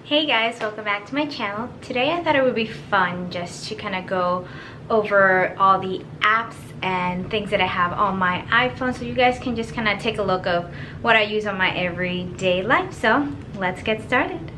Hey guys, welcome back to my channel. Today I thought it would be fun just to kind of go over all the apps and things that I have on my iPhone so you guys can just kind of take a look of what I use on my everyday life. So let's get started.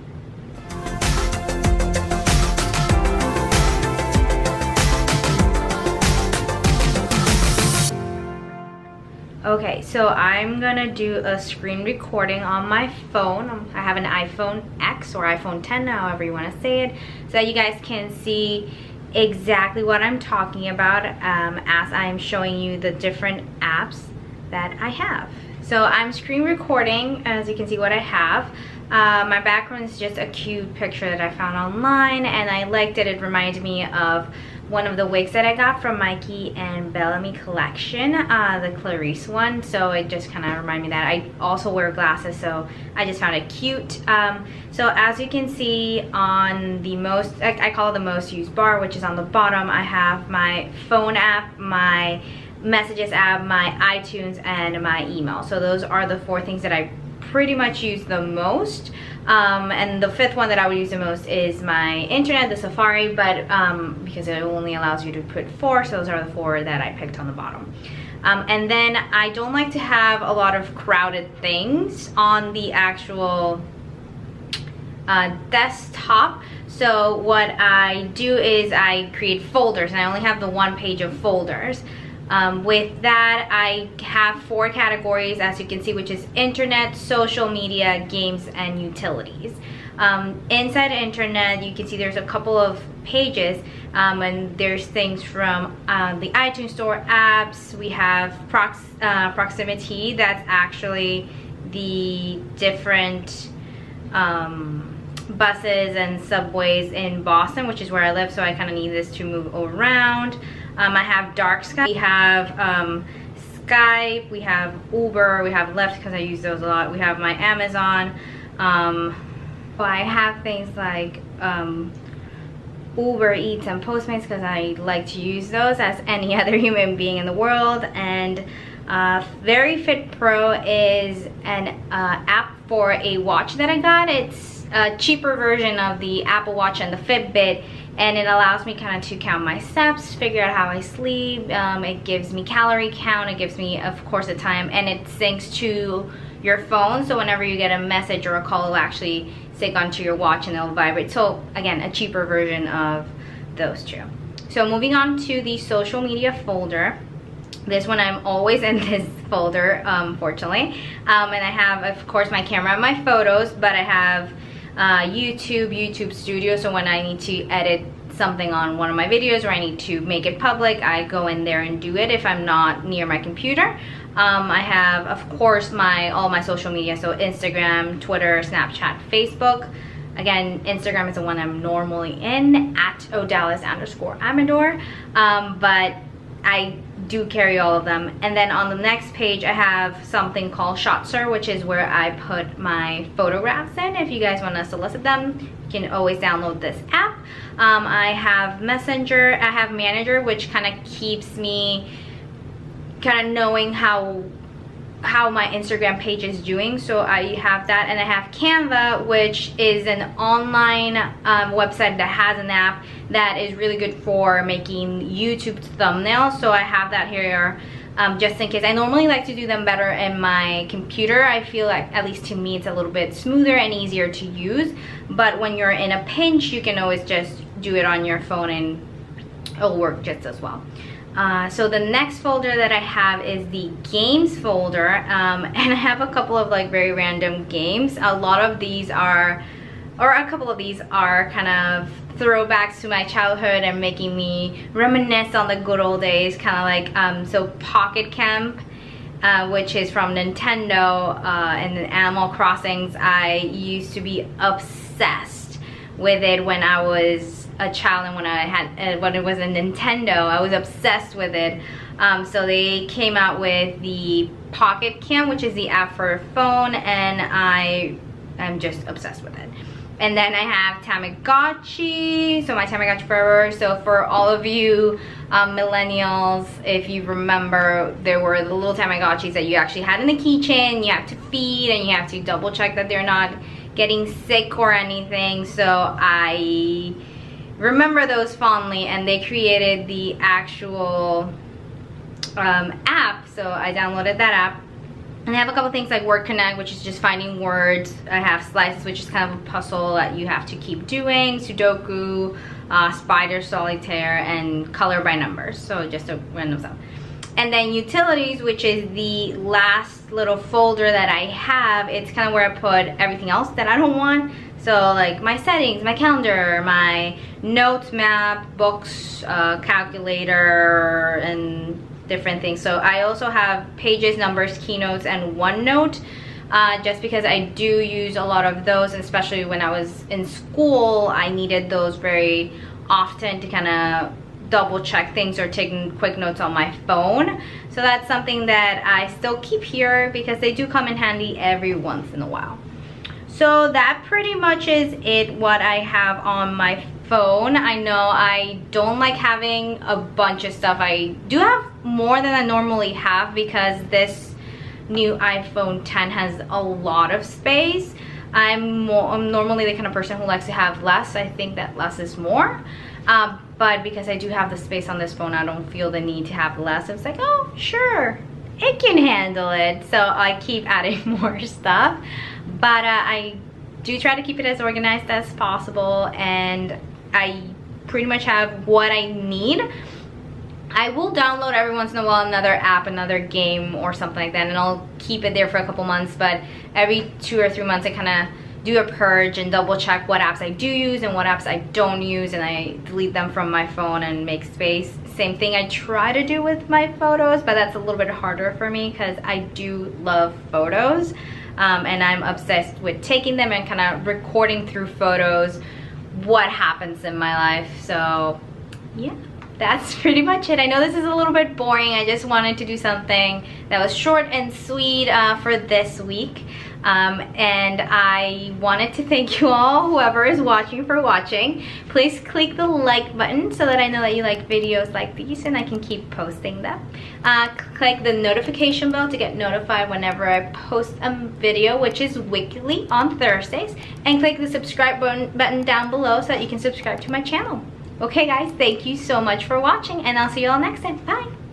Okay, so I'm gonna do a screen recording on my phone. I have an iPhone X or iPhone 10, however you want to say it, so that you guys can see exactly what I'm talking about as I'm showing you the different apps that I have. So I'm screen recording, as you can see what I have. My background is just a cute picture that I found online, and I liked it. It reminded me of one of the wigs that I got from Mikey and Bellamy collection, the Clarice one, so it just kind of reminded me that. I also wear glasses, so I just found it cute. So as you can see on the most, I call it the most used bar, which is on the bottom, I have my phone app, my messages app, my iTunes, and my email. So those are the four things that I pretty much use the most. And the fifth one that I would use the most is my internet, the Safari, but because it only allows you to put four, so those are the four that I picked on the bottom. And then I don't like to have a lot of crowded things on the actual desktop. So what I do is I create folders, and I only have the one page of folders. With that, I have four categories, as you can see, which is internet, social media, games, and utilities. Inside internet, you can see there's a couple of pages, and there's things from the iTunes Store apps. We have proximity, that's actually the different buses and subways in Boston, which is where I live, so I kind of need this to move around. I have Dark Sky, we have Skype, we have Uber, we have Lyft because I use those a lot, we have my Amazon. Well, I have things like Uber Eats and Postmates because I like to use those as any other human being in the world. And Very Fit Pro is an app for a watch that I got. It's a cheaper version of the Apple Watch and the Fitbit, and it allows me kind of to count my steps, figure out how I sleep. It gives me calorie count, it gives me, of course, the time, and it syncs to your phone, so whenever you get a message or a call, it'll actually sync onto your watch and it'll vibrate. So again, a cheaper version of those two. So moving on to the social media folder. This one, I'm always in this folder, fortunately. And I have, of course, my camera and my photos, but I have YouTube Studio, so when I need to edit something on one of my videos or I need to make it public, I go in there and do it if I'm not near my computer. I have, of course, all my social media, so Instagram, Twitter, Snapchat, Facebook. Again, Instagram is the one I'm normally in, at Odalys_Amador, but I do carry all of them. And then on the next page, I have something called Shotser, which is where I put my photographs in. If you guys want to solicit them, you can always download this app. I have Messenger, I have Manager, which kind of keeps me kind of knowing how my Instagram page is doing, so I have that. And I have Canva, which is an online website that has an app that is really good for making YouTube thumbnails, so I have that here just in case. I normally like to do them better in my computer. I feel like, at least to me, it's a little bit smoother and easier to use, but when you're in a pinch, you can always just do it on your phone and it'll work just as well. So the next folder that I have is the games folder, and I have a couple of like very random games. A lot of these are, or a couple of these are kind of throwbacks to my childhood and making me reminisce on the good old days, kind of like, so Pocket Camp, which is from Nintendo, and then Animal Crossings. I used to be obsessed with it when I was a child, and when it was a Nintendo, I was obsessed with it. So they came out with the Pocket Camp, which is the app for a phone, and I am just obsessed with it. And then I have Tamagotchi, so my Tamagotchi forever. So for all of you millennials, if you remember, there were the little Tamagotchis that you actually had in the keychain. You have to feed, and you have to double check that they're not getting sick or anything, so I remember those fondly, and they created the actual app, so I downloaded that app. And I have a couple things like Word Connect, which is just finding words. I have Slices, which is kind of a puzzle that you have to keep doing, Sudoku, Spider Solitaire, and Color by Numbers, so just a random stuff. And then Utilities, which is the last little folder that I have. It's kind of where I put everything else that I don't want. So like my settings, my calendar, my notes map, books, calculator, and different things. So I also have Pages, Numbers, Keynotes, and OneNote, just because I do use a lot of those, especially when I was in school. I needed those very often to kind of double check things or taking quick notes on my phone. So that's something that I still keep here because they do come in handy every once in a while. So that pretty much is it, what I have on my phone. I know I don't like having a bunch of stuff. I do have more than I normally have because this new iPhone 10 has a lot of space. I'm normally the kind of person who likes to have less. I think that less is more. But because I do have the space on this phone, I don't feel the need to have less. It's like, oh, sure, it can handle it. So I keep adding more stuff. But I do try to keep it as organized as possible, and I pretty much have what I need. I will download every once in a while another app, another game or something like that, and I'll keep it there for a couple months. But every 2 or 3 months I kind of do a purge and double check what apps I do use and what apps I don't use, and I delete them from my phone and make space. Same thing I try to do with my photos, but that's a little bit harder for me because I do love photos, and I'm obsessed with taking them and kind of recording through photos what happens in my life. So yeah, that's pretty much it. I know this is a little bit boring. I just wanted to do something that was short and sweet for this week. And I wanted to thank you all, whoever is watching, for watching. Please click the like button so that I know that you like videos like these and I can keep posting them. Click the notification bell to get notified whenever I post a video, which is weekly on Thursdays. And click the subscribe button down below so that you can subscribe to my channel. Okay guys, thank you so much for watching, and I'll see you all next time. Bye!